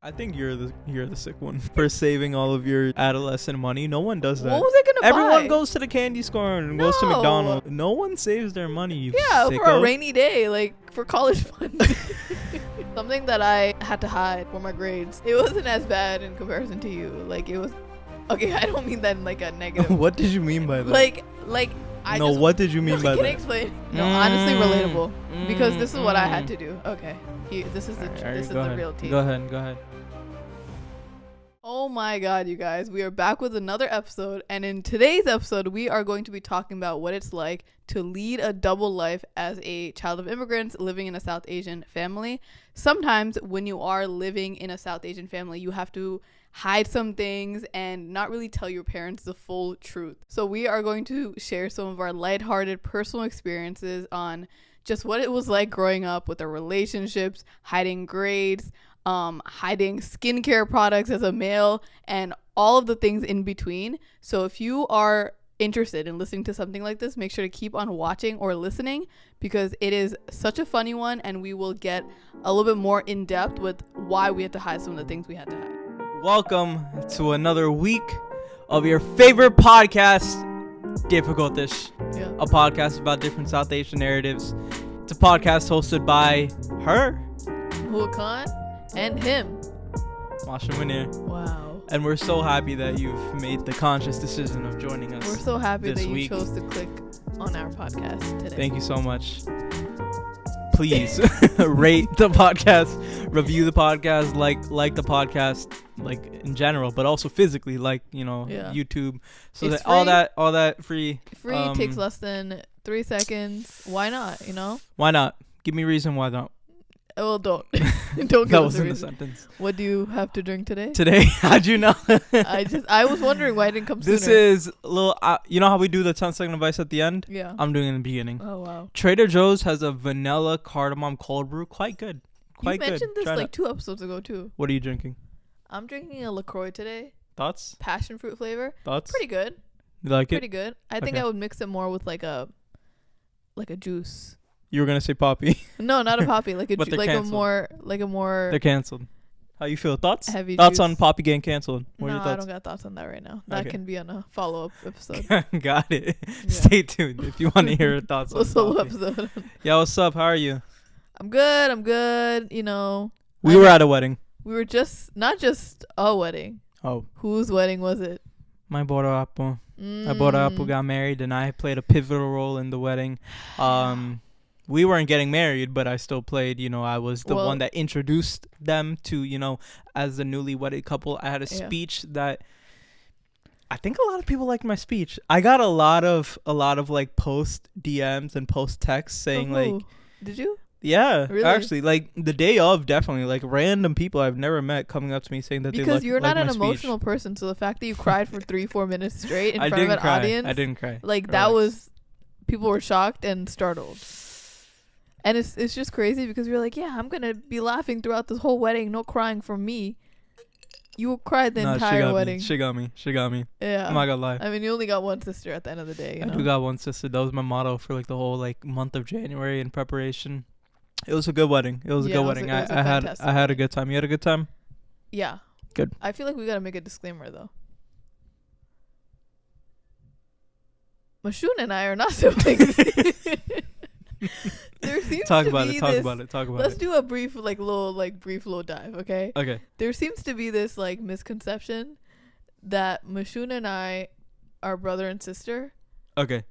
I think you're the sick one for saving all of your adolescent money. No one does that. What was I gonna buy? Everyone goes to the candy store and goes to No. McDonald's. No one saves their money. You Yeah, sicko. for a rainy day, like for college fund. Something that I had to hide were my grades. It wasn't as bad in comparison to you. Like it was. Okay, I don't mean that in like a negative. What did you mean by that? Like I no, just, what did you mean by can that? I explain? No, honestly, relatable. Because this is what I had to do. Okay, this is the real tea. Go ahead. Oh my god, you guys. We are back with another episode. And in today's episode, we are going to be talking about what it's like to lead a double life as a child of immigrants living in a South Asian family. Sometimes when you are living in a South Asian family, you have to hide some things and not really tell your parents the full truth. So we are going to share some of our lighthearted personal experiences on just what it was like growing up with our relationships, hiding grades, hiding skincare products as a male, and all of the things in between. So if you are interested in listening to something like this, make sure to keep on watching or listening because it is such a funny one, and we will get a little bit more in depth with why we had to hide some of the things we had to hide. Welcome to another week of your favorite podcast, Difficultish. Yeah. A podcast about different South Asian narratives. It's a podcast hosted by her, Khan, and him. Masha Munir. Wow. And we're so happy that you've made the conscious decision of joining us. We're so happy this that you week. chose to click on our podcast today. Thank you so much. Please rate the podcast, review the podcast, like the podcast, like in general, but also physically, like, you know, YouTube. So it's that all that free. Free takes less than 3 seconds. Why not? You know? Why not? Give me a reason why not. Well, don't give That us a wasn't a reason. sentence. What do you have to drink today? Today, how'd you know? I was wondering why it didn't come This sooner. is a little. You know how we do the 10-second advice at the end? Yeah. I'm doing it in the beginning. Oh wow. Trader Joe's has a vanilla cardamom cold brew. Quite good. Quite you mentioned good. this Try like it. 2 episodes ago too. What are you drinking? I'm drinking a LaCroix today. Thoughts? Passion fruit flavor. Thoughts? Pretty good. You like Pretty it? good. I think Okay. I would mix it more with like a juice. You were gonna say poppy. No, not a poppy. Like a But they're like canceled. a more They're canceled. How you feel? Thoughts? heavy Thoughts juice. on poppy getting canceled? What are No, your I thoughts? don't got thoughts on that right now. That Okay. can be on a follow-up episode. Got it. Yeah. Stay tuned if you want to hear her thoughts on Solo poppy. episode. Yeah, what's up? How are you? I'm good. You know, We were at a wedding. we were not just a wedding. Oh, Whose wedding was it? my Bora Apo. My Bora Apo got married, and I played a pivotal role in the wedding. We weren't getting married, but I still played. You know, I was the one that introduced them to, you know, as the newly wedded couple. I had a speech that I think a lot of people liked my speech. I got a lot of like post DMs and post texts saying like, did you? yeah, Really? actually, like the day of, definitely, like random people I've never met coming up to me saying that they Because like you're not my an speech. emotional person, so the fact that you cried for 3-4 minutes straight in I front of didn't an cry. audience, I didn't cry. like Relax. that was, people were shocked and startled. And it's just crazy because you're like, yeah, I'm gonna be laughing throughout this whole wedding, no crying from me. You cried the entire wedding. She got me. Yeah. I'm not gonna lie. I mean, you only got one sister at the end of the day. I do got one sister. That was my motto for like the whole like month of January in preparation. It was a good wedding. It was a good wedding. It was a I had fantastic a wedding. good time. You had a good time? Yeah. Good. I feel like we gotta make a disclaimer though. Mashun and I are not siblings. There seems Talk to about be it. Talk this- about it. Talk about Let's it. do a brief little dive, okay? Okay. There seems to be this like misconception that Mashun and I are brother and sister. Okay.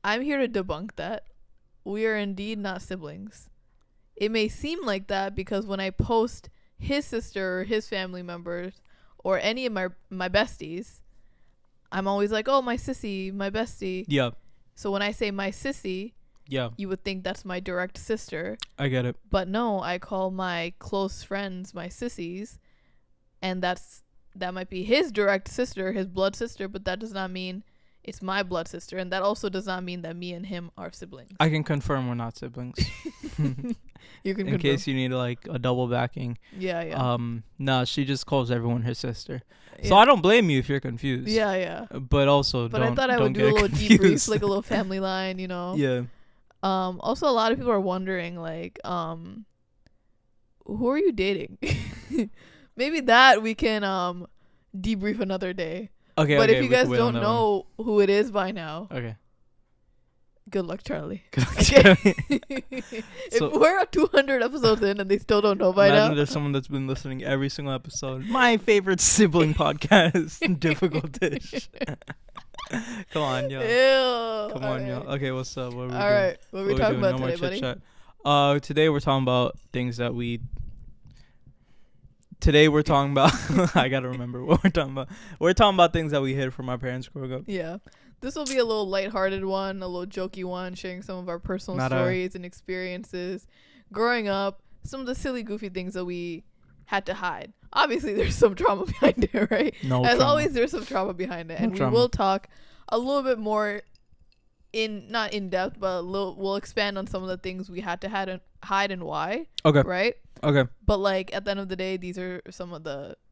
I'm here to debunk that. We are indeed not siblings. It may seem like that because when I post his sister or his family members or any of my besties, I'm always like, oh, my sissy, my bestie. Yeah. So when I say my sissy, Yeah. you would think that's my direct sister. I get it. But no, I call my close friends my sissies. And that might be his direct sister, his blood sister, but that does not mean it's my blood sister. And that also does not mean that me and him are siblings. I can confirm we're not siblings. You can In case you need like a double backing. Yeah. No, she just calls everyone her sister. Yeah. So I don't blame you if you're confused. Yeah. But also But don't, I thought I would don't do a get little confused. debrief, like a little family line, you know. Yeah. Also, a lot of people are wondering, like, who are you dating? Maybe that we can debrief another day. Okay. But okay, if you we can guys wait on don't that one. know who it is by now, Okay. good luck, Charlie. Good luck, Okay. Charlie. If So- we're at 200 episodes in and they still don't know by Imagine now, there's someone that's been listening every single episode. My favorite sibling podcast, Difficult Dish. Come on, yo. ew. Come on, yo. Okay, what's up? What are we All doing? right, what are we talking about No more today, buddy? chit-chat. Today we're talking about things that we. Today we're talking about. I gotta remember what we're talking about. We're talking about things that we hid from our parents growing up. Yeah. This will be a little lighthearted one, a little jokey one, sharing some of our personal Not a- stories and experiences growing up, some of the silly, goofy things that we had to hide. Obviously, there's some trauma behind it, right? No. As trauma. always, there's some trauma behind it. No And trauma. we will talk a little bit more not in depth, but we'll expand on some of the things we had to hide and why. Okay. Right? Okay. But like at the end of the day, these are some of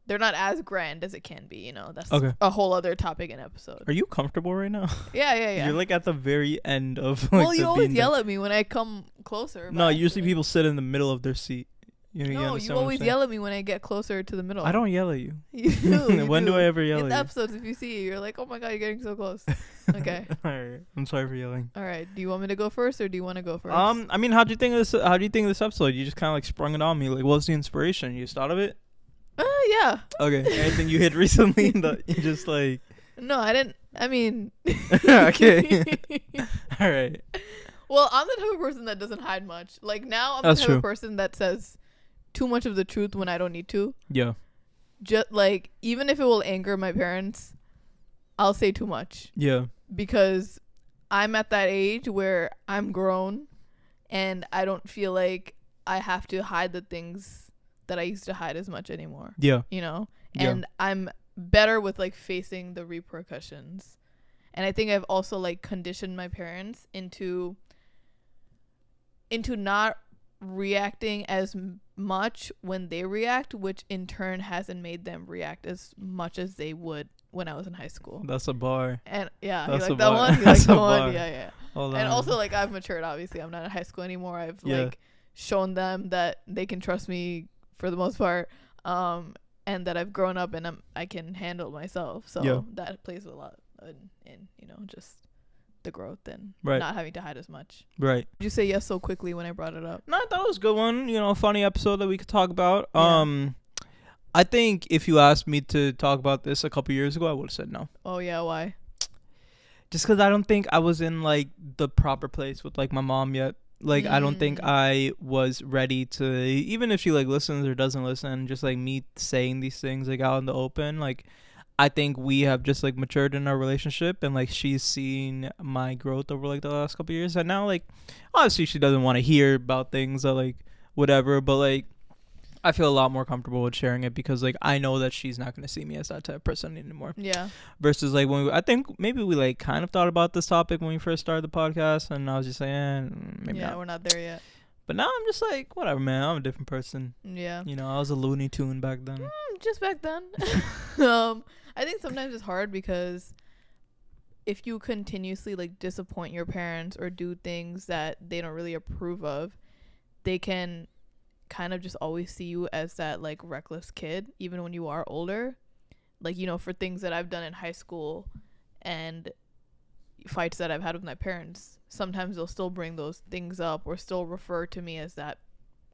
they're not as grand as it can be, That's Okay. a whole other topic and episode. Are you comfortable right now? Yeah. You're like at the very end of. Like, Well, you the always bean yell bag. at me when I come closer. No, by usually accident. people sit in the middle of their seat. You No, understand you what I'm always saying? yell at me when I get closer to the middle. I don't yell at you. You do. You When do I ever yell In at the you? episodes, if you see, you're like, "Oh my god, you're getting so close." Okay. All right. I'm sorry for yelling. All right. Do you want me to go first, or do you want to go first? I mean, how do you think of this? How do you think of this episode? You just kind of like sprung it on me. Like, what's the inspiration? You just thought of it? Yeah. Okay. Anything you hit recently that you just like? No, I didn't. I mean. Okay. All right. Well, I'm the type of person that doesn't hide much. Like now, I'm That's the type true. of person that says too much of the truth when I don't need to. Yeah. Just like even if it will anger my parents, I'll say too much. Yeah. Because I'm at that age where I'm grown and I don't feel like I have to hide the things that I used to hide as much anymore, Yeah. Yeah. Yeah. I'm better with like facing the repercussions. And I think I've also like conditioned my parents into not reacting as much when they react, which in turn hasn't made them react as much as they would when I was in high school. That's a bar. And yeah, That's you a like that bar. one? You like That's that a one? bar. Yeah. Hold And on. also like I've matured, obviously. I'm not in high school anymore. I've Yeah. like shown them that they can trust me for the most part. And that I've grown up and I can handle myself. So Yeah. that plays a lot in just the growth and Right. not having to hide as much. Right. Did you say yes so quickly when I brought it up? No, I thought it was a good one. Funny episode that we could talk about. Yeah. I think if you asked me to talk about this a couple years ago, I would have said no. Oh yeah, why? Just because I don't think I was in like the proper place with like my mom yet. Like I don't think I was ready to, even if she like listens or doesn't listen, just like me saying these things like out in the open. Like I think we have just like matured in our relationship, and like she's seen my growth over like the last couple of years, and now like obviously she doesn't want to hear about things that like whatever, but like I feel a lot more comfortable with sharing it because like I know that she's not going to see me as that type of person anymore. Yeah. Versus like when I think maybe we like kind of thought about this topic when we first started the podcast, and I was just saying maybe Yeah, not. we're not there yet. But now I'm just like whatever, man. I'm a different person. Yeah. I was a Looney Tune back then. Just back then. I think sometimes it's hard because if you continuously like disappoint your parents or do things that they don't really approve of, they can kind of just always see you as that like reckless kid even when you are older. Like, for things that I've done in high school and fights that I've had with my parents, sometimes they'll still bring those things up or still refer to me as that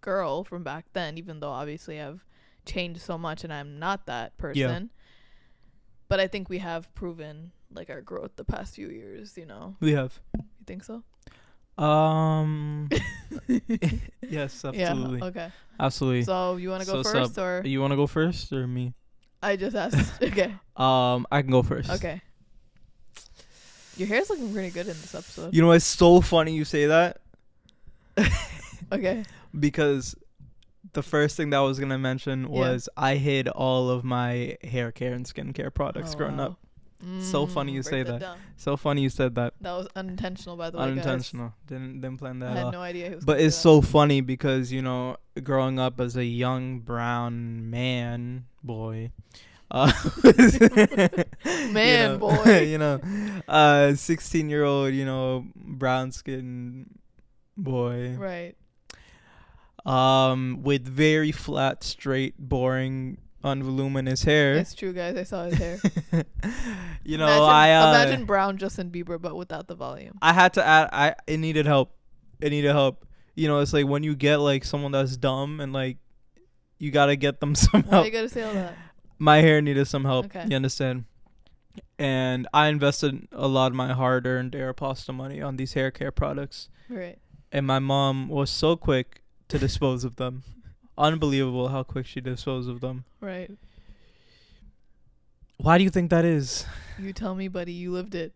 girl from back then, even though obviously I've changed so much and I'm not that person. Yeah. But I think we have proven like our growth the past few years, We have. You think so? Yes, absolutely. Yeah, okay. Absolutely. So you want to go first or You want to go first or me? I just asked. Okay. I can go first. Okay. Your hair's looking pretty good in this episode. You know, it's so funny you say that. Okay. Because the first thing that I was going to mention was I hid all of my hair care and skincare products growing up. So funny you say that. So funny you said that. That was unintentional, by the way. Unintentional. Didn't plan that I at had all. no idea he was But gonna do it's that. so funny because, growing up as a young brown man boy, Man boy. 16-year-old, brown skin boy. Right. with very flat, straight, boring, unvoluminous hair. It's true, guys. I saw his hair. Imagine brown Justin Bieber, but without the volume. I had to add. It needed help. It's like when you get like someone that's dumb and like you gotta get them some help. Why you gotta say all that? My hair needed some help. Okay. You understand? And I invested a lot of my hard-earned Aeropostale money on these hair care products. Right. And my mom was so quick to dispose of them. Unbelievable how quick she disposed of them. Right. Why do you think that is? You tell me, buddy. You lived it.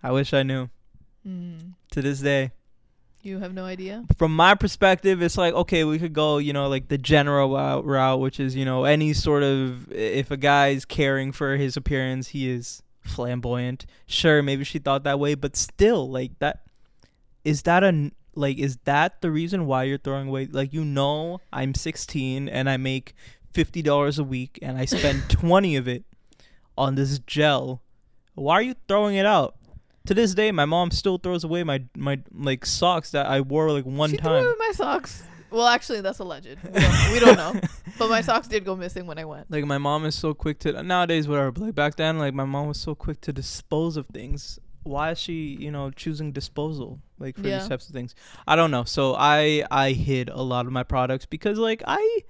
I wish I knew. To this day. You have no idea? From my perspective, it's like, okay, we could go, like the general route, which is, any sort of, if a guy's caring for his appearance, he is flamboyant. Sure, maybe she thought that way, but still, like, is that the reason why you're throwing away? Like, I'm 16 and I make $50 a week and I spend 20 of it on this gel. Why are you throwing it out? To this day, my mom still throws away my like socks that I wore like one she time. Threw away my socks. Well, actually, that's alleged. We don't know. But my socks did go missing when I went. Like, my mom is so quick to nowadays, whatever. But like back then, like my mom was so quick to dispose of things. Why is she, choosing disposal like for these types of things? I don't know. So I hid a lot of my products because like I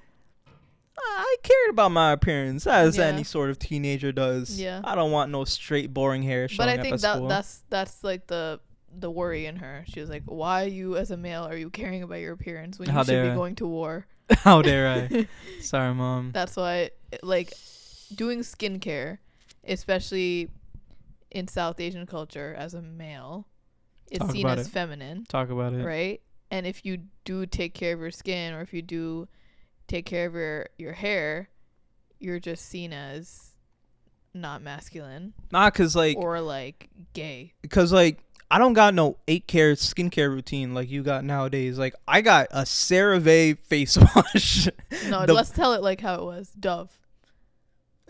cared about my appearance as any sort of teenager does. Yeah. I don't want no straight boring hair showing up at school. But I think that's like the worry in her. She was like, why you as a male are you caring about your appearance when you should be going to war? How dare I? Sorry, Mom. That's why, like, doing skincare, especially in South Asian culture as a male, it's seen as feminine. Talk about it. Right? And if you do take care of your skin, or if you do take care of your hair, you're just seen as not masculine. Nah, cause like, or like gay. Cause like, I don't got no 8-care skincare routine like you got nowadays. Like, I got a CeraVe face wash. No, let's tell it like how it was. Dove.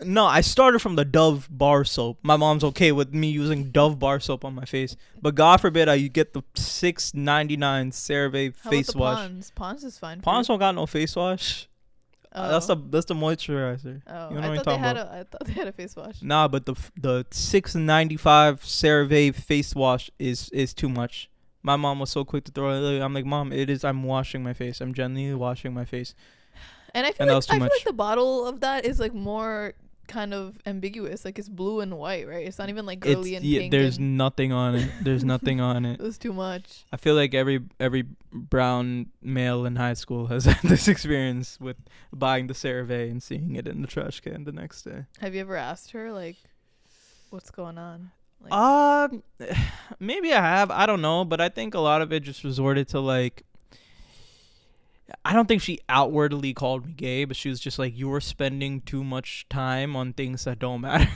No, I started from the Dove bar soap. My mom's okay with me using Dove bar soap on my face, but God forbid I get the $6.99 CeraVe face wash. Pond's? Pond's is fine. Pond's don't got no face wash. That's the moisturizer. Oh, you know I thought they had a face wash. Nah, but the $6.95 CeraVe face wash is too much. My mom was so quick to throw it. I'm like, Mom, I'm washing my face. I'm genuinely washing my face. And I feel like the bottle of that is like more kind of ambiguous. Like, it's blue and white, right? It's not even like girly and pink. There's nothing on it. There's nothing on it. It was too much. I feel like every brown male in high school has had this experience with buying the CeraVe and seeing it in the trash can the next day. Have you ever asked her like, what's going on? Like, maybe I have. I don't know, but I think a lot of it just resorted to like, I don't think she outwardly called me gay, but she was just like, you were spending too much time on things that don't matter.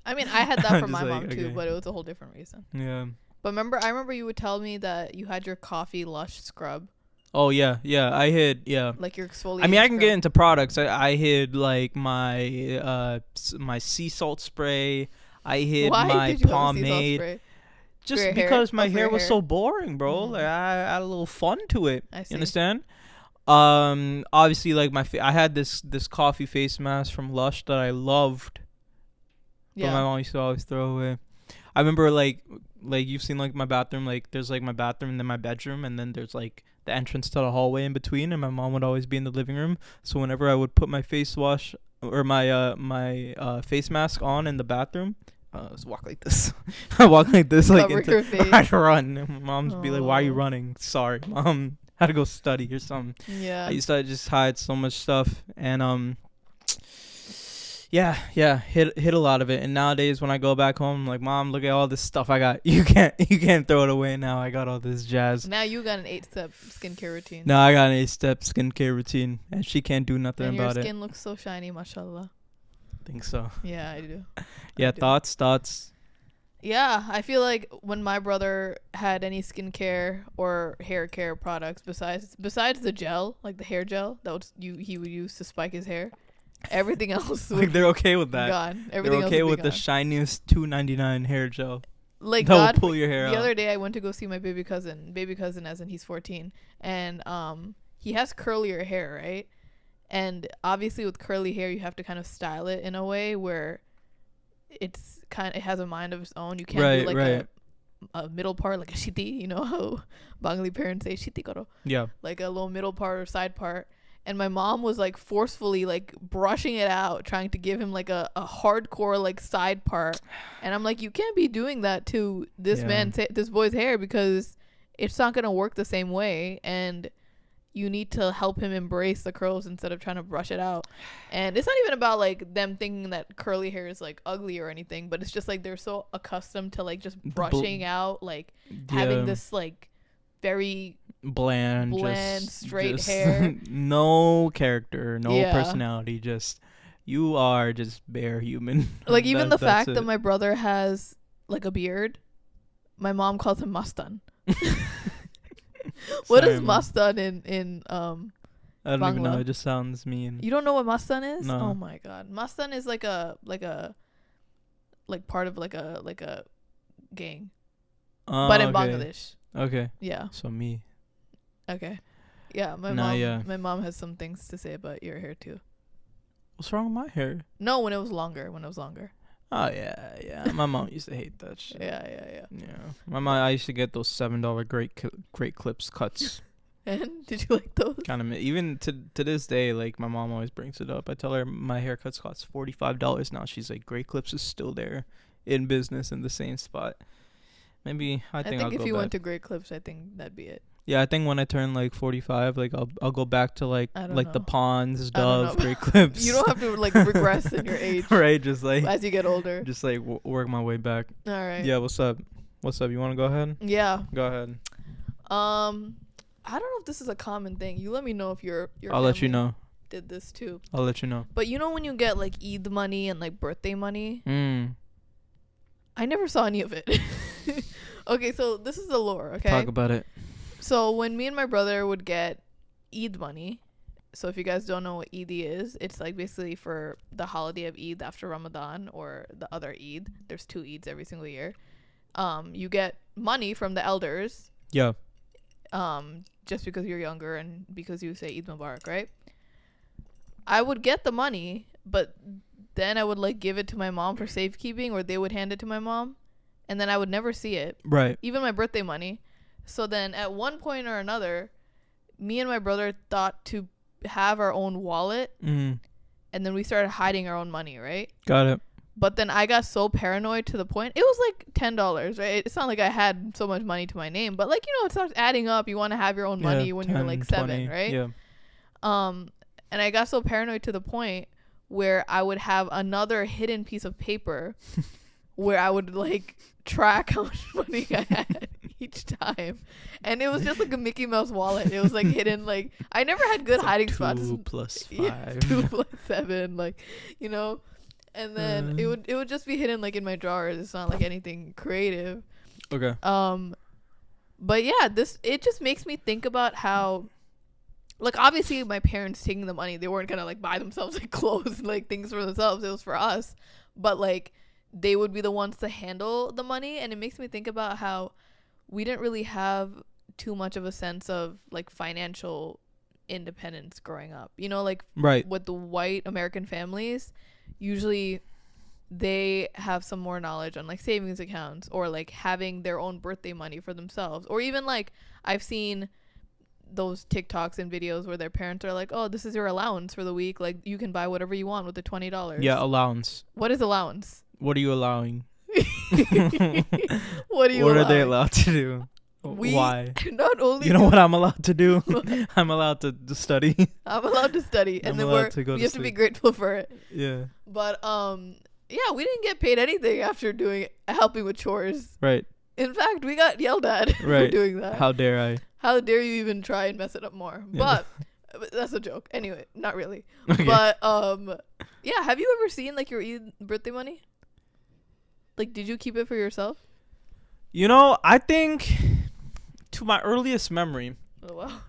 I mean, I had that from my mom too, but it was a whole different reason. Yeah. But I remember you would tell me that you had your coffee Lush scrub. Oh, yeah. I hid, like your exfoliating I mean, I can scrub. get into products. I hid like my sea salt spray. I hid my pomade. Just because my hair was so boring, bro. Like, I had a little fun to it. I see. You understand? Obviously, like I had this coffee face mask from Lush that I loved. Yeah. But my mom used to always throw away. I remember like you've seen like my bathroom. Like, there's like my bathroom and then my bedroom, and then there's like the entrance to the hallway in between. And my mom would always be in the living room. So whenever I would put my face wash or my face mask on in the bathroom, just walk like this. I walk like this, like your face. I'd run. And my mom's be like, "Why are you running?" Sorry, Mom. Had to go study or something. Yeah. I used to just hide so much stuff, and hid a lot of it. And nowadays, when I go back home, I'm like, Mom, look at all this stuff I got. You can't throw it away now. I got all this jazz. Now you got an 8-step skincare routine. Now I got an 8-step skincare routine, and she can't do nothing about it. And your skin looks so shiny, mashallah. Think so. Yeah, I do. Yeah, thoughts. Yeah, I feel like when my brother had any skincare or hair care products besides the gel, like the hair gel that he would use to spike his hair, everything else like they're okay with that. Gone. Everything they're okay with the shiniest $2.99 hair gel. like that God, will pull your hair the out. other day I went to go see my baby cousin as in he's 14, and he has curlier hair, right? And obviously with curly hair you have to kind of style it in a way where it has a mind of its own. You can't do like a middle part, like a shiti, you know how Bengali parents say shiti karo. Yeah. Like a little middle part or side part. And my mom was like forcefully like brushing it out, trying to give him like a hardcore like side part. And I'm like, you can't be doing that to this this boy's hair, because it's not going to work the same way. And you need to help him embrace the curls instead of trying to brush it out. And it's not even about like them thinking that curly hair is like ugly or anything, but it's just like they're so accustomed to like just brushing out, like having this like very bland straight hair. No character, no personality, just you are just bare human. Like even the fact that my brother has like a beard, my mom calls him Mastan. What is Mastan in I don't Bangla? even know, it just sounds mean. You don't know what Mastan is? No. Oh my god. Mastan is like part of like a gang. But in Bangladesh. Okay. Yeah. So me. Okay. Yeah, my mom has some things to say about your hair too. What's wrong with my hair? No, when it was longer. Oh yeah. My mom used to hate that shit. Yeah. My mom, I used to get those $7 great clips cuts. And did you like those? Kind of, even to this day, like my mom always brings it up. I tell her my haircuts cost $45 now. She's like, Great Clips is still there, in business in the same spot. Maybe I think I'll if go you back. went to Great Clips, I think that'd be it. Yeah, I think when I turn like 45, like I'll go back to like the Ponds, Dove, Great Clips. You don't have to like regress in your age, right? Just like as you get older, just like work my way back. All right. Yeah. What's up? You want to go ahead? Yeah. Go ahead. I don't know if this is a common thing. You let me know if your I'll let you know. Did this too. I'll let you know. But you know when you get like Eid money and like birthday money? I never saw any of it. Okay, so this is the lore, okay? Talk about it. So when me and my brother would get Eid money, so if you guys don't know what Eid is, it's like basically for the holiday of Eid after Ramadan or the other Eid. There's 2 Eids every single year. You get money from the elders. Yeah. Just because you're younger and because you say Eid Mubarak, right? I would get the money, but then I would like give it to my mom for safekeeping, or they would hand it to my mom, and then I would never see it. Right. Even my birthday money. So then at one point or another, me and my brother thought to have our own wallet, and then we started hiding our own money, right? Got it. But then I got so paranoid to the point, it was like $10, right? It's not like I had so much money to my name, but like, you know, it starts adding up. You want to have your own money when 10, you're like 7, 20, right? Yeah. And I got so paranoid to the point where I would have another hidden piece of paper where I would like track how much money I had each time. And it was just like a Mickey Mouse wallet. It was like hidden, like I never had good hiding spots. 2 plus 5. Yeah, 2 plus 7, like, you know. And then it would just be hidden like in my drawers. It's not like anything creative. Okay. But yeah, it just makes me think about how, like, obviously my parents taking the money, they weren't gonna like buy themselves like clothes and like things for themselves. It was for us. But like they would be the ones to handle the money, and it makes me think about how we didn't really have too much of a sense of like financial independence growing up. You know, like right. With the white American families, usually they have some more knowledge on like savings accounts or like having their own birthday money for themselves, or even like I've seen those TikToks and videos where their parents are like, oh, this is your allowance for the week, like you can buy whatever you want with the $20. Yeah, allowance. What is allowance? What are you allowing? What are they allowed to do? Why? Not only you know what I'm allowed to do? I'm allowed to study. I'm allowed to study, and then we have to be grateful for it. Yeah. But yeah, we didn't get paid anything after helping with chores. Right. In fact, we got yelled at for doing that. How dare I? How dare you even try and mess it up more? Yeah. But that's a joke. Anyway, not really. Okay. But yeah, have you ever seen like your birthday money? Like, did you keep it for yourself? You know, I think to my earliest memory, oh, wow.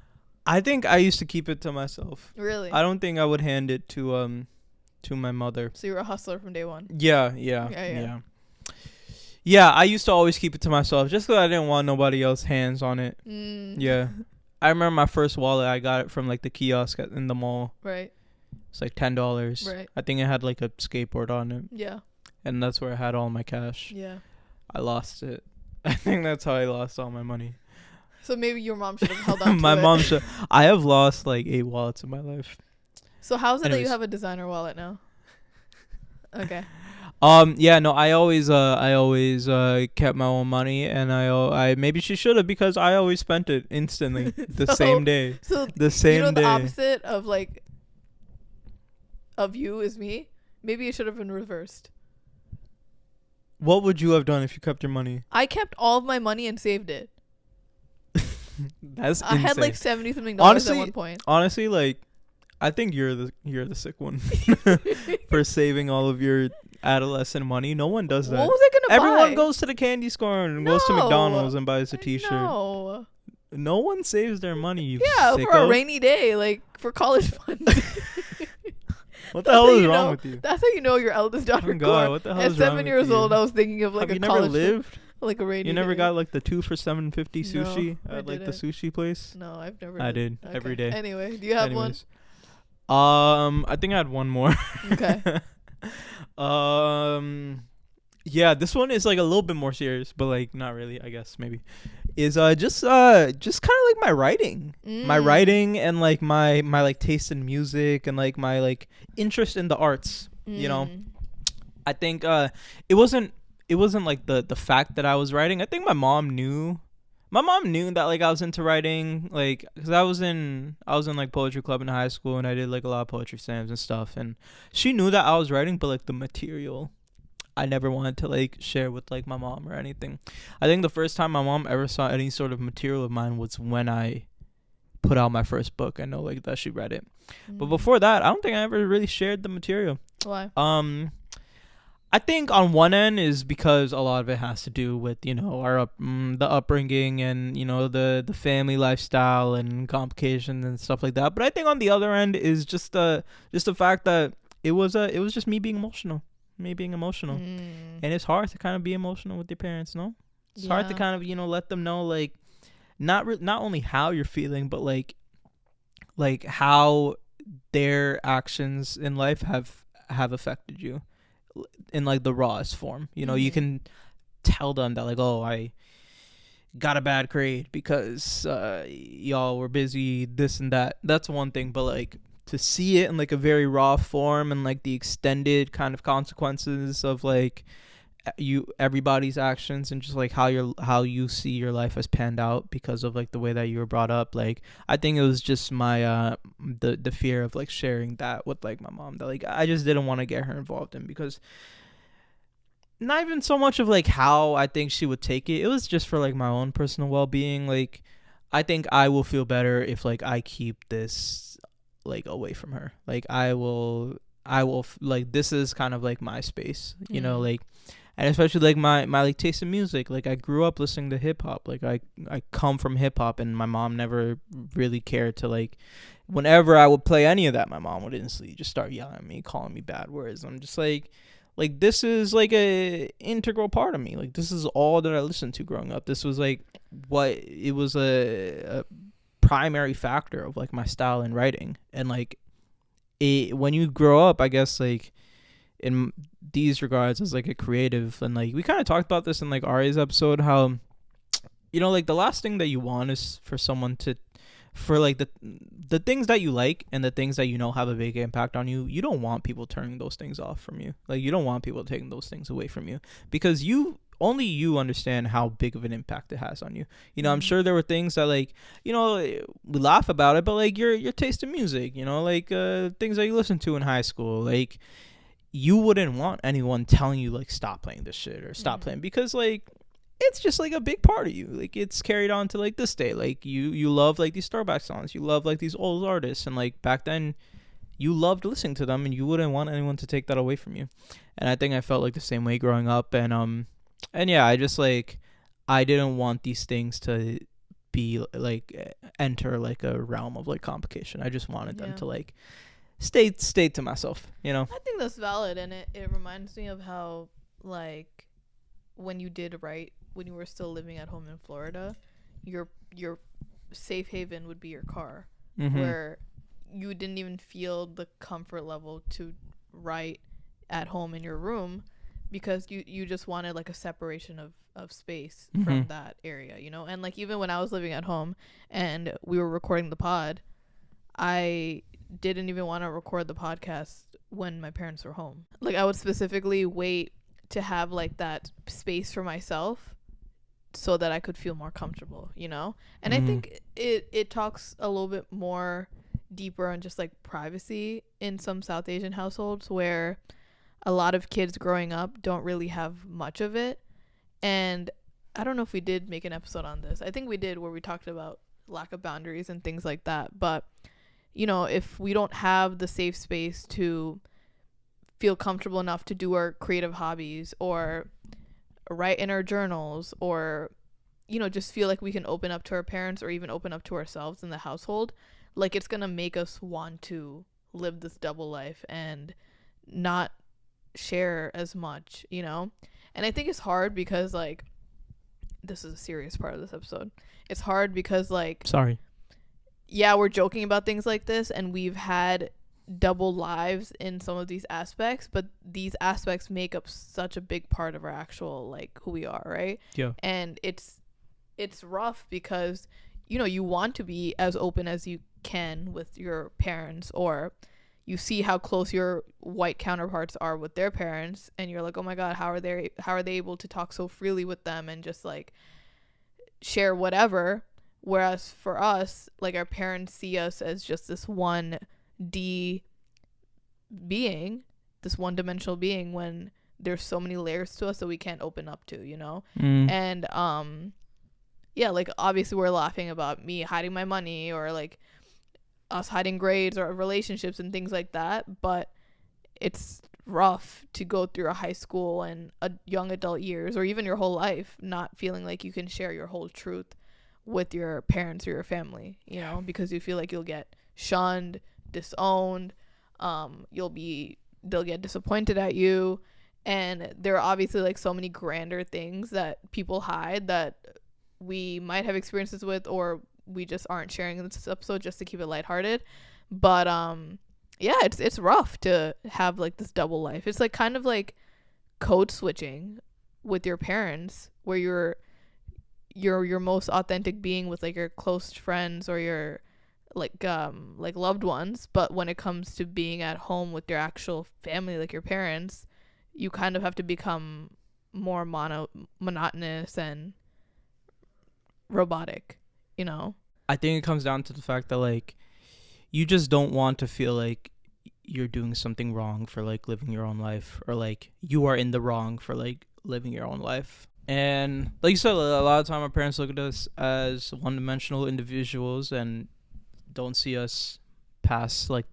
I think I used to keep it to myself. Really? I don't think I would hand it to my mother. So you were a hustler from day one. Yeah. Yeah, I used to always keep it to myself just because I didn't want nobody else hands on it. Yeah. I remember my first wallet. I got it from like the kiosk in the mall. Right. It's like $10. Right. I think it had like a skateboard on it. Yeah. And that's where I had all my cash. Yeah. I lost it. I think that's how I lost all my money. So maybe your mom should have held on to My it. mom should. I have lost like 8 wallets in my life. So how's it that you Anyways. have a designer wallet now? Okay. Yeah, no, I always kept my own money, and I maybe she should have, because I always spent it instantly the same day. So The same you know, day. the opposite of like of you is me. Maybe it should have been reversed. What would you have done if you kept your money? I kept all of my money and saved it. That's I insane. had like $70-something Honestly, at one point. Honestly, like, I think you're the sick one for saving all of your adolescent money. No one does that. What was I gonna buy? Everyone goes to the candy store and goes to No. McDonald's and buys a T-shirt. No. No one saves their money. You Yeah, sicko. for a rainy day, like for college funds. What the hell is you wrong know, with you? That's how you know your eldest daughter. Oh God, what the hell At is wrong 7 with years you? old, I was thinking of like Have a you never college lived? like a rainy. You never day. got like the 2 for $7.50 sushi No, I at like the didn't. sushi place? No, I've never. I did every day. Anyway, do you have Anyways. I think I had one more. one? Okay. Yeah, this one is like a little bit more serious, but like not really, I guess maybe. Is just kind of like my writing. My writing and like my like taste in music and like my like interest in the arts, you know. I think it wasn't like the fact that I was writing. I think my mom knew that like I was into writing, like, because I was in like poetry club in high school, and I did like a lot of poetry slams and stuff, and she knew that I was writing, but like the material I never wanted to like share with like my mom or anything. I think the first time my mom ever saw any sort of material of mine was when I put out my first book. I know like that she read it, but before that I don't think I ever really shared the material. Why? I think on one end is because a lot of it has to do with, you know, our the upbringing and, you know, the family lifestyle and complications and stuff like that. But I think on the other end is just the fact that it was just me being emotional, and it's hard to kind of be emotional with your parents. No, it's hard to kind of, you know, let them know like not only how you're feeling, but like how their actions in life have affected you in like the rawest form. You know, you can tell them that like, oh, I got a bad grade because y'all were busy, this and that. That's one thing, but like to see it in like a very raw form and like the extended kind of consequences of like everybody's actions and just like how you see your life has panned out because of like the way that you were brought up. Like I think it was just my the fear of like sharing that with like my mom that like I just didn't want to get her involved in, because not even so much of like how I think she would take it. It was just for like my own personal well-being. Like I think I will feel better if like I keep this like away from her. Like I will like, this is kind of like my space, you know, like. And especially like my like taste in music. Like I grew up listening to hip hop. Like I come from hip hop, and my mom never really cared to like, whenever I would play any of that, my mom would instantly just start yelling at me, calling me bad words. I'm just like this is like a integral part of me. Like this is all that I listened to growing up. This was like it was a primary factor of like my style in writing. And like when you grow up, I guess like in these regards as like a creative, and like we kind of talked about this in like Ari's episode, how, you know, like the last thing that you want is for someone to, for like the things that you like and the things that you know have a big impact on you, you don't want people turning those things off from you. Like you don't want people taking those things away from you, because only you understand how big of an impact it has on you. You know, I'm sure there were things that like, you know, we laugh about it, but like your taste in music, you know, like things that you listen to in high school, like you wouldn't want anyone telling you like stop playing this shit or stop playing, because like it's just like a big part of you. Like it's carried on to like this day. Like you love like these throwback songs, you love like these old artists, and like back then you loved listening to them, and you wouldn't want anyone to take that away from you. And I think I felt like the same way growing up, and yeah, I just like I didn't want these things to be like enter like a realm of like complication. I just wanted them to like stay to myself, you know. I think that's valid, and it reminds me of how like when you did right, when you were still living at home in Florida, your safe haven would be your car, where you didn't even feel the comfort level to write at home in your room, because you just wanted like a separation of space from that area, you know. And like even when I was living at home and we were recording the pod, I didn't even want to record the podcast when my parents were home. Like I would specifically wait to have like that space for myself so that I could feel more comfortable, you know. And I think it talks a little bit more deeper on just like privacy in some South Asian households, where a lot of kids growing up don't really have much of it. And I don't know if we did make an episode on this. I think we did, where we talked about lack of boundaries and things like that. But you know, if we don't have the safe space to feel comfortable enough to do our creative hobbies or write in our journals, or you know, just feel like we can open up to our parents or even open up to ourselves in the household, like it's gonna make us want to live this double life and not share as much, you know. And I think it's hard because like, this is a serious part of this episode. It's hard because like, sorry, yeah, we're joking about things like this and we've had double lives in some of these aspects, but these aspects make up such a big part of our actual like who we are, right? Yeah. And it's rough because, you know, you want to be as open as you can with your parents, or you see how close your white counterparts are with their parents and you're like, oh my god, how are they able to talk so freely with them and just like share whatever. Whereas for us, like our parents see us as just this 1D being, this one-dimensional being, when there's so many layers to us that we can't open up to, you know. And yeah, like obviously we're laughing about me hiding my money, or like us hiding grades or relationships and things like that, but it's rough to go through a high school and a young adult years, or even your whole life, not feeling like you can share your whole truth with your parents or your family, you know, because you feel like you'll get shunned, disowned, they'll get disappointed at you. And there are obviously like so many grander things that people hide that we might have experiences with, or we just aren't sharing in this episode just to keep it lighthearted. But yeah, it's rough to have like this double life. It's like kind of like code switching with your parents, where you're your most authentic being with like your close friends or your like loved ones, but when it comes to being at home with your actual family, like your parents, you kind of have to become more monotonous and robotic, you know. I think it comes down to the fact that like you just don't want to feel like you're doing something wrong for like living your own life, or like you are in the wrong for like living your own life. And like you said, a lot of time our parents look at us as one-dimensional individuals and don't see us past like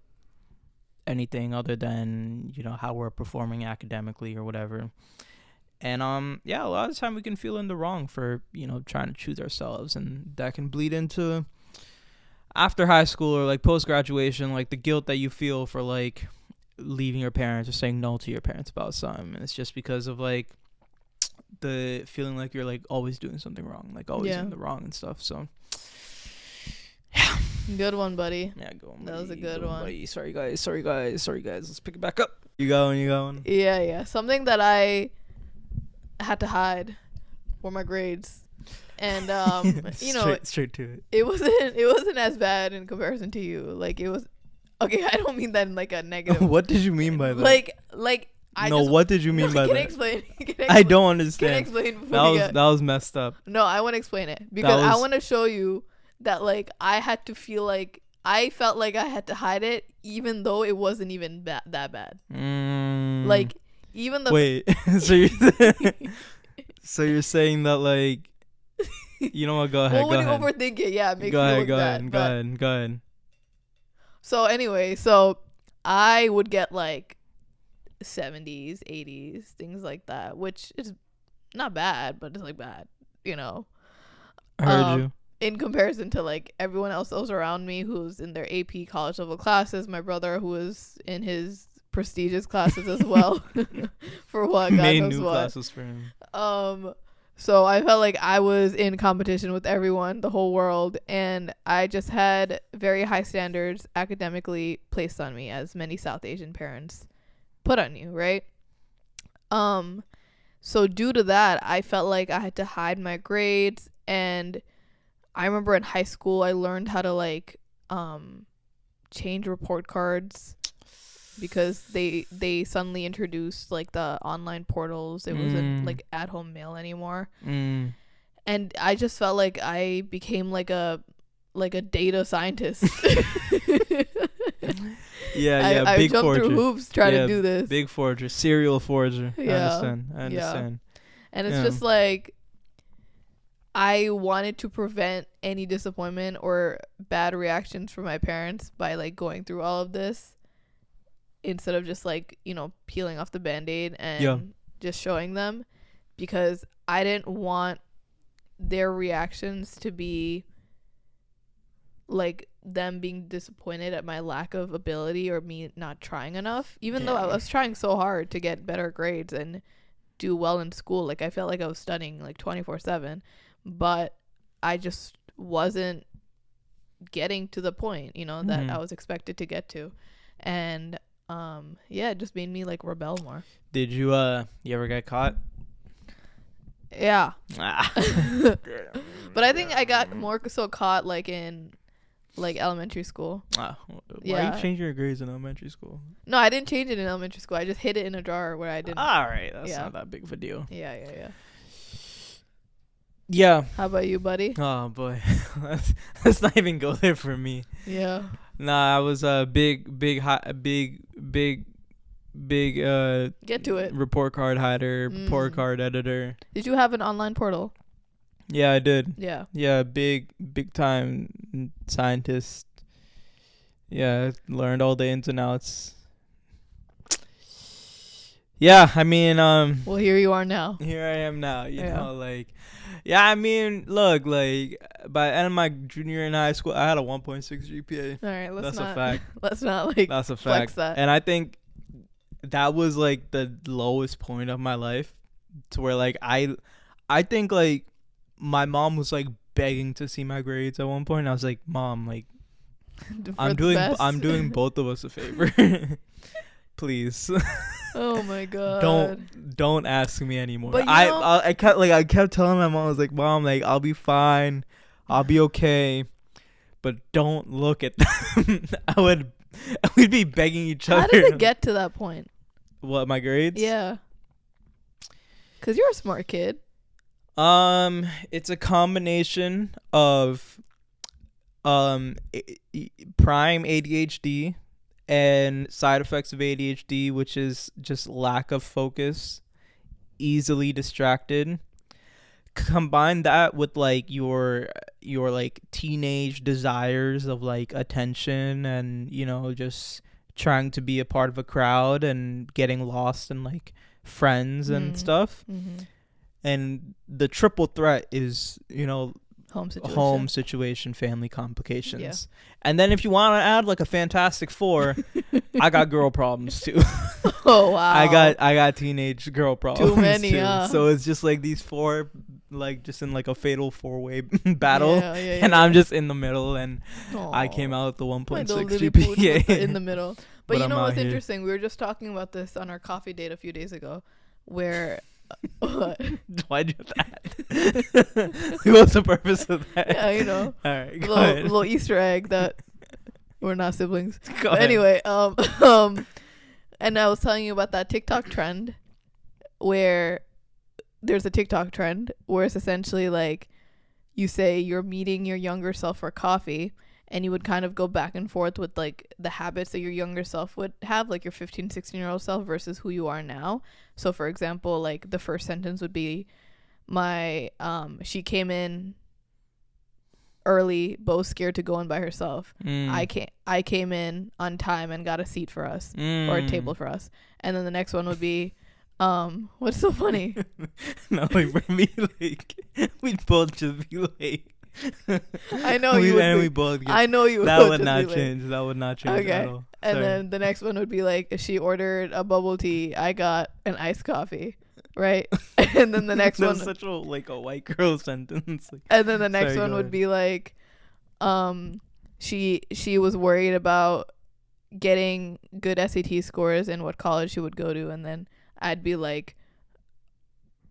anything other than, you know, how we're performing academically or whatever. And yeah, a lot of the time we can feel in the wrong for, you know, trying to choose ourselves, and that can bleed into after high school or like post graduation, like the guilt that you feel for like leaving your parents or saying no to your parents about something. And it's just because of like the feeling like you're like always doing something wrong, like always in the wrong and stuff. So yeah, good one, buddy. Yeah, go on. That was a good one. Buddy. Sorry guys. Let's pick it back up. You going? Yeah. Something that I had to hide were my grades. And you know, straight to it. It wasn't as bad in comparison to you. Like it was okay, I don't mean that in like a negative. What did you mean by that? Like what did you mean by that? Can I explain? I don't understand. Can I explain that was messed up. No, I want to explain it because I want to show you that like I had to feel like I felt like I had to hide it, even though it wasn't even that bad. Like even the wait, so you're saying that like, you know what? Go ahead. Well, when you overthink it, yeah, it makes me look bad. Go ahead. So anyway, I would get like 70s, 80s, things like that, which is not bad, but it's like bad, you know. I heard you. In comparison to like everyone else around me who's in their AP college level classes, my brother who was in his prestigious classes as well. For what God made knows new what. classes for him. So I felt like I was in competition with everyone, the whole world, and I just had very high standards academically placed on me, as many South Asian parents put on you, right? So due to that, I felt like I had to hide my grades, and I remember in high school I learned how to like change report cards because they suddenly introduced like the online portals. It wasn't like at home mail anymore. And I just felt like I became like a data scientist. I big jumped forger. through hoops trying to do this. Big forger, serial forger. Yeah. I understand. And it's just like I wanted to prevent any disappointment or bad reactions from my parents by like going through all of this, instead of just like, you know, peeling off the Band-Aid and just showing them, because I didn't want their reactions to be like them being disappointed at my lack of ability or me not trying enough, even though I was trying so hard to get better grades and do well in school. Like I felt like I was studying like 24/7, but I just wasn't getting to the point, you know, that I was expected to get to. And it just made me like rebel more. Did you ever get caught? Yeah. But I think I got more so caught like in like elementary school. Why are you changing your grades in elementary school? No, I didn't change it in elementary school. I just hid it in a jar where I didn't. All right, that's not that big of a deal. Yeah. How about you, buddy? Oh boy, let's not even go there for me. Yeah. Nah, I was a big get to it. Report card hider, report card editor. Did you have an online portal? Yeah, I did. Yeah. Yeah, big time scientist. Yeah, learned all the ins and outs. Yeah, I mean, well, here you are now. Here I am now, you know, like, yeah, I mean, look, like, by the end of my junior year in high school, I had a 1.6 GPA. All right, that's a fact. Let's not, like, that's a fact. flex that. And I think that was, like, the lowest point of my life, to where, like, I think, like, my mom was, like, begging to see my grades at one point. And I was like, Mom, like, I'm doing both of us a favor. Please. Oh my god. Don't ask me anymore. But I kept telling my mom, I was like, Mom, like, I'll be fine, I'll be okay, but don't look at them. We'd be begging each other. How did it get to that point? What, my grades? Yeah. 'Cause you're a smart kid. It's a combination of prime ADHD and side effects of ADHD, which is just lack of focus, easily distracted. Combine that with like your like teenage desires of like attention and, you know, just trying to be a part of a crowd and getting lost in like friends and stuff. And the triple threat is, you know, home situation, family complications. Yeah. And then if you want to add like a Fantastic Four, I got girl problems too. Oh wow. I got teenage girl problems. Too many, too. So it's just like these four, like just in like a fatal 4-way battle. And I'm just in the middle, and I came out with the 1.6 GPA in the middle. But you know what's interesting? We were just talking about this on our coffee date a few days ago, where what? Why'd you do that? What's the purpose of that? Yeah, you know. All right, little Easter egg that we're not siblings. But anyway, and I was telling you about that TikTok trend, where there's a TikTok trend where it's essentially like you say you're meeting your younger self for coffee, and you would kind of go back and forth with like the habits that your younger self would have, like your 15, 16-year-old self versus who you are now. So for example, like the first sentence would be she came in early but was scared to go in by herself. I came in on time and got a seat for us or a table for us. And then the next one would be what's so funny? No, like for me, like we'd both just be like, I know you would. And we both get. I know you would. That would not change. That would not change okay. at all. And Sorry. then the next one would be like, if she ordered a bubble tea, I got an iced coffee, right? And then the next one. That's such a white girl sentence. And then the next Sorry, one go would ahead. be like, she was worried about getting good SAT scores and what college she would go to, and then I'd be like,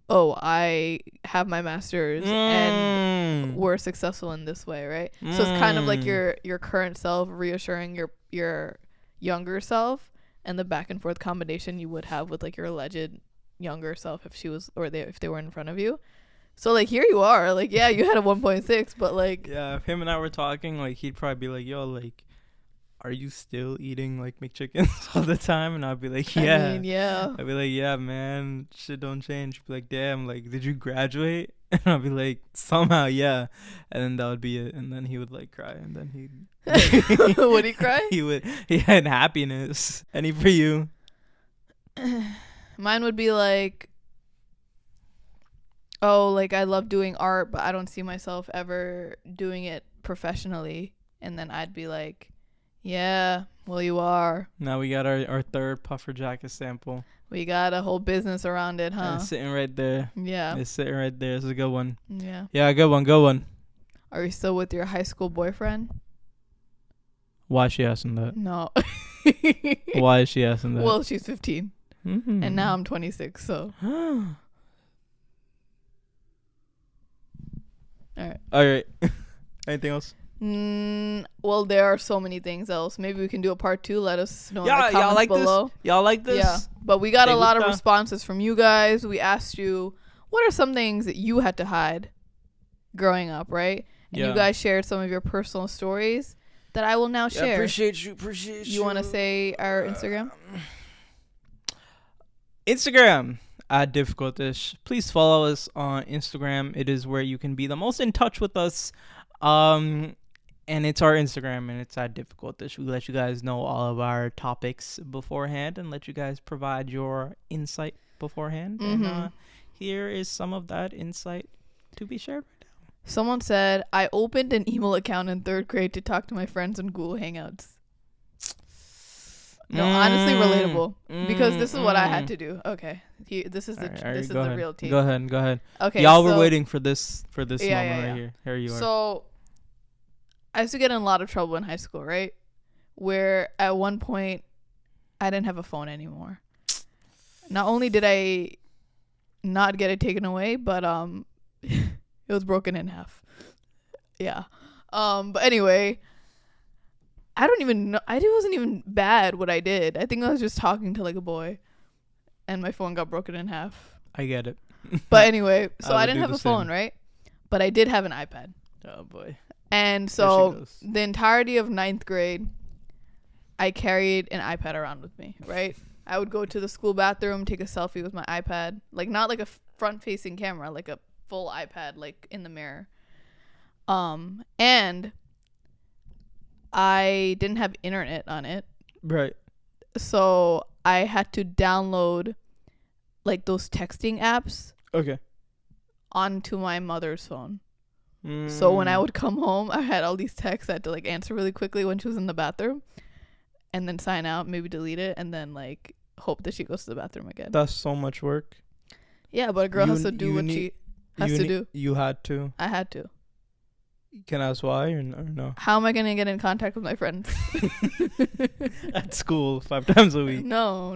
oh, I have my master's and we're successful in this way, right? So it's kind of like your current self reassuring your younger self, and the back and forth combination you would have with like your alleged younger self if she was, or if they were in front of you. So like here you are, like, yeah, you had a 1.6, but like, yeah, if him and I were talking, like, he'd probably be like, yo, like, are you still eating like McChickens all the time? And I'd be like, yeah. I mean, yeah. I'd be like, yeah, man, shit don't change. He'd be like, damn, like, did you graduate? And I'd be like, somehow, yeah. And then that would be it. And then he would like cry, and then he'd Would he cry? He had happiness. Any for you? Mine would be like, oh, like, I love doing art, but I don't see myself ever doing it professionally. And then I'd be like, yeah, well, you are. Now we got our third puffer jacket sample. We got a whole business around it, huh? And it's sitting right there. Yeah. It's sitting right there. It's a good one. Yeah. Yeah, good one. Are you still with your high school boyfriend? Why is she asking that? No. Why is she asking that? Well, she's 15. Mm-hmm. And now I'm 26, so. All right. Anything else? Well, there are so many things else. Maybe we can do a part 2. Let us know in the y'all comments like below. this? Y'all like this? Yeah, but we got a lot of gusta? responses from you guys. We asked you, what are some things that you had to hide growing up, right? And you guys shared some of your personal stories that I will now share. Appreciate you. You want to say our Instagram? Instagram at Difficultish. Please follow us on Instagram. It is where you can be the most in touch with us. And it's our Instagram, and it's at Difficultish. We let you guys know all of our topics beforehand and let you guys provide your insight beforehand. Mm-hmm. And here is some of that insight to be shared right now. Someone said, I opened an email account in 3rd grade to talk to my friends on Google Hangouts. No, honestly relatable, because this is what I had to do. Okay, this is the real tea. Go ahead. Okay, y'all were waiting for this moment right here. Here you are. So I used to get in a lot of trouble in high school, right? Where at one point I didn't have a phone anymore. Not only did I not get it taken away, but it was broken in half. Yeah. But anyway, I don't even know. It wasn't even bad what I did. I think I was just talking to like a boy, and my phone got broken in half. I get it. But anyway, so I didn't do have the a phone, same. right? But I did have an iPad. Oh boy. And so the entirety of 9th grade, I carried an iPad around with me, right? I would go to the school bathroom, take a selfie with my iPad, like not like a front-facing camera, like a full iPad, like in the mirror. And I didn't have internet on it. Right. So I had to download like those texting apps Okay. onto my mother's phone. So when I would come home, I had all these texts I had to like answer really quickly when she was in the bathroom, and then sign out, maybe delete it, and then like hope that she goes to the bathroom again. That's so much work. Yeah, but a girl has to do what she has to do. You had to. I had to. Can I ask why or no? How am I going to get in contact with my friends? At school 5 times a week. No.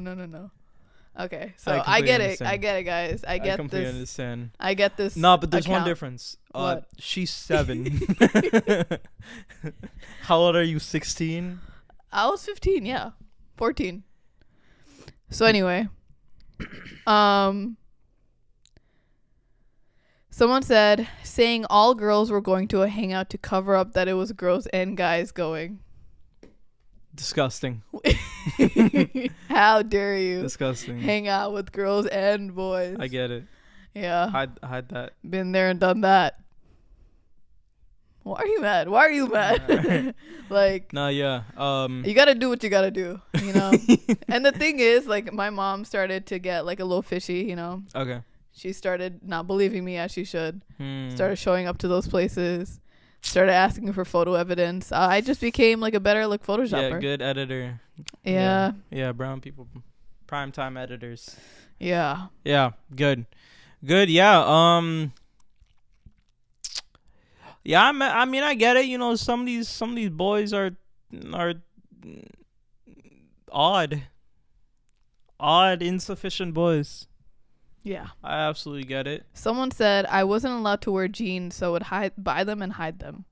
Okay, so I get it, guys. I completely understand. I get this. No, but there's account. one difference. What? She's 7. How old are you? 16? I was 15, yeah. 14. So anyway, someone said saying all girls were going to a hangout to cover up that it was girls and guys going. Disgusting. How dare you? Disgusting. Hang out with girls and boys. I get it. Yeah. Hide that. Been there and done that. Why are you mad? Like, No, yeah. you gotta do what you gotta do, you know? And the thing is, like, my mom started to get like a little fishy, you know? Okay. She started not believing me as she should. Started showing up to those places. started asking for photo evidence. I just became like a better like Photoshopper. Yeah, good editor. Yeah. Yeah, brown people, primetime editors. Yeah. Yeah, good. Yeah. Yeah, I mean, I get it. You know, some of these boys are odd, insufficient boys. Yeah. I absolutely get it. Someone said I wasn't allowed to wear jeans, so I would buy them and hide them.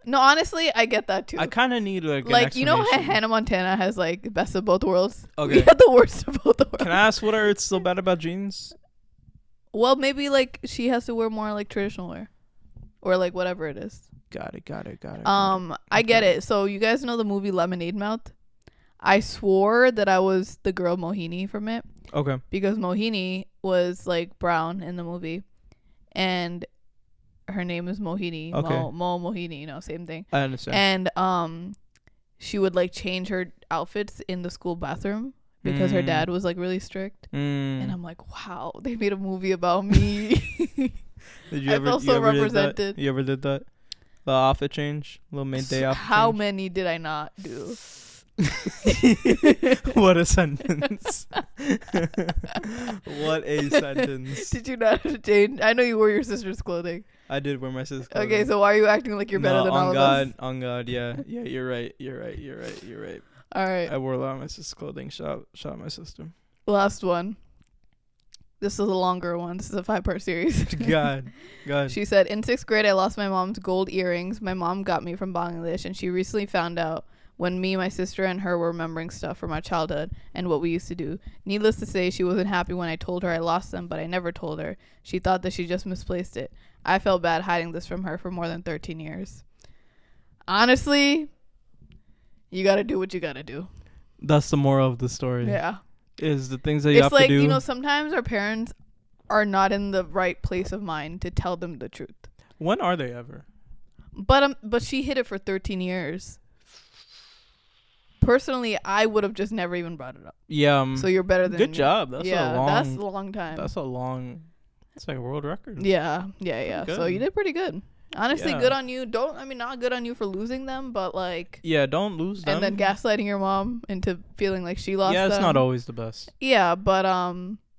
No, honestly, I get that too. I kind of need like you know how Hannah Montana has like best of both worlds. Okay. We had the worst of both worlds. Can I ask what are so bad about jeans? Well, maybe like she has to wear more like traditional wear, or like whatever it is. Got it. I get it. So you guys know the movie Lemonade Mouth? I swore that I was the girl Mohini from it. Okay. Because Mohini was like brown in the movie, and her name is Mohini. Okay. Mo Mohini, you know, same thing. I understand. And she would like change her outfits in the school bathroom because her dad was like really strict. And I'm like, wow, they made a movie about me. Did you ever? I felt so represented. You ever did that? The outfit change, little midday outfit. How change? many did I not do? What a sentence. What a sentence. Did you not change? I know you wore your sister's clothing. I did wear my sister's clothing. Okay, so why are you acting like you're better than all of us? On God, yeah, you're right. All right. I wore a lot of my sister's clothing. Shout out my sister. Last one. This is a longer one. This is a 5-part series. God. She said, in 6th grade, I lost my mom's gold earrings. My mom got me from Bangladesh, and she recently found out when me, my sister, and her were remembering stuff from our childhood and what we used to do. Needless to say, she wasn't happy when I told her I lost them, but I never told her. She thought that she just misplaced it. I felt bad hiding this from her for more than 13 years. Honestly, you gotta do what you gotta do. That's the moral of the story. Yeah. Is the things that you have to do. It's like, you know, sometimes our parents are not in the right place of mind to tell them the truth. When are they ever? But she hid it for 13 years. Personally, I would have just never even brought it up. Yeah. So you're better than good job. That's a long time. That's a long. It's like a world record. Yeah. So you did pretty good. Honestly, good on you. Not good on you for losing them, but like. Yeah, don't lose them. And then gaslighting your mom into feeling like she lost them. Yeah, it's not always the best. Yeah, but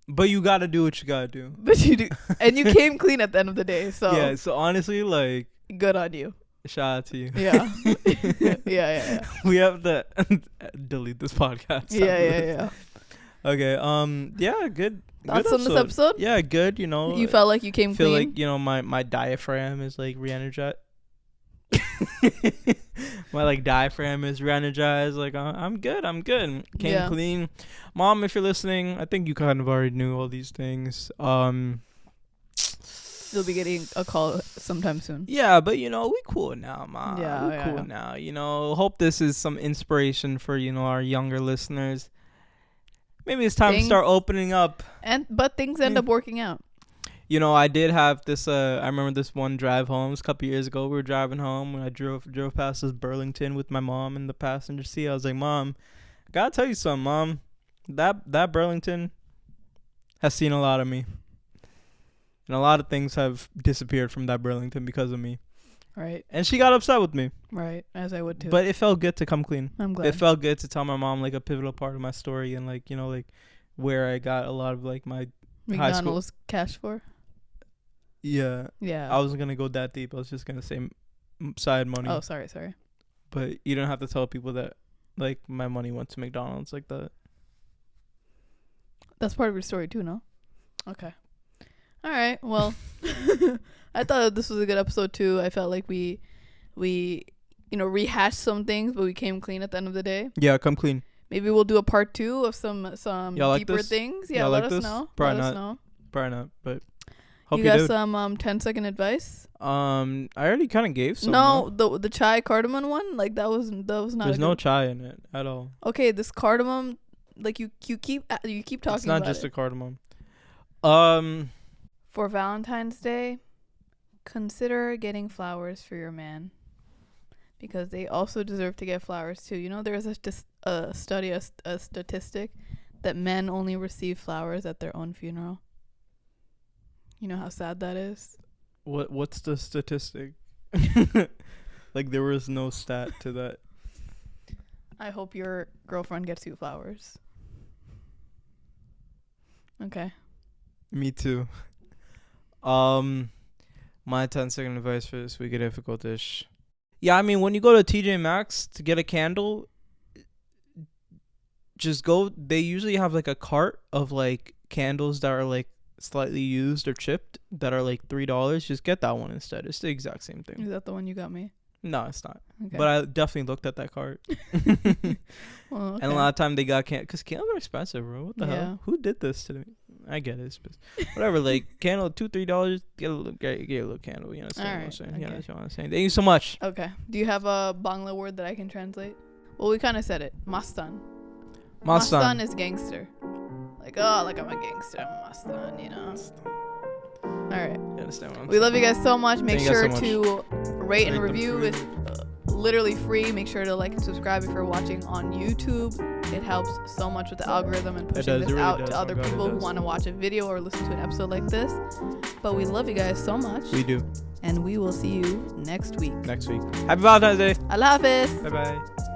But you gotta do what you gotta do. But you do, and you came clean at the end of the day. So. Yeah. So honestly, like. Good on you. Shout out to you. Yeah. yeah. We have to delete this podcast. Yeah. Okay. Yeah. Good. Thoughts on this episode? Yeah. Good. You know. You felt like you came clean. Feel like my diaphragm is like re-energized. My like diaphragm is re-energized. Like I'm good. Came clean. Mom, if you're listening, I think you kind of already knew all these things. You'll be getting a call sometime soon. Yeah, but we cool now, Mom. Yeah, we cool now. Hope this is some inspiration for our younger listeners. Maybe it's time to start opening up. But things end up working out. I did have this. I remember this one drive home. It was a couple years ago. We were driving home when I drove past this Burlington with my mom in the passenger seat. I was like, Mom, I gotta tell you something, Mom. That Burlington has seen a lot of me. And a lot of things have disappeared from that Burlington because of me. Right. And she got upset with me. Right. As I would too. But it felt good to come clean. I'm glad. It felt good to tell my mom like a pivotal part of my story and like, where I got a lot of like my high school. McDonald's cash for? Yeah. Yeah. I wasn't going to go that deep. I was just going to say side money. Oh, sorry. But you don't have to tell people that like my money went to McDonald's like that. That's part of your story too, no? Okay. All right. Well, I thought this was a good episode too. I felt like we rehashed some things, but we came clean at the end of the day. Yeah, come clean. Maybe we'll do a part 2 of some deeper things. Yeah, let us know. Probably let not. us know. Probably not. But hope you got some 10-second advice? I already kind of gave some. No, the chai cardamom one, like that was not. There's no chai in it at all. Okay, this cardamom, like you keep talking. It's not about just it. a cardamom. For Valentine's Day, consider getting flowers for your man, because they also deserve to get flowers too. There's a study, a statistic that men only receive flowers at their own funeral. You know how sad that is? What's the statistic? Like there was no stat to that. I hope your girlfriend gets you flowers. Okay. Me too. My 10-second advice for this week of difficult-ish. Yeah, I mean, when you go to TJ Maxx to get a candle, just go. They usually have like a cart of like candles that are like slightly used or chipped that are like $3. Just get that one instead. It's the exact same thing. Is that the one you got me? No, it's not. Okay. But I definitely looked at that cart. Well, okay. And a lot of time they got because candles are expensive, bro. What the Yeah. hell? Who did this to me? I get it. Whatever, like candle $2-3. Get a little candle. You know what I'm saying? Okay. Yeah, that's what I'm saying. Thank you so much. Okay. Do you have a Bangla word that I can translate? Well, we kind of said it. Mastan. Mastan. Mastan is gangster. Like, oh, like I'm a gangster. I'm Mastan, you know. All right. You understand what I'm We love you guys so much. Make Thank you sure guys so to rate and Rate them review. free. It's literally free. Make sure to like and subscribe if you're watching on YouTube. It helps so much with the algorithm and pushing does, this it really out does. to Oh other God, it people who does. want to watch a video or listen to an episode like this. But we love you guys so much. We do. And we will see you next week. Next week. Happy Valentine's Day. Allah Hafiz. Bye bye.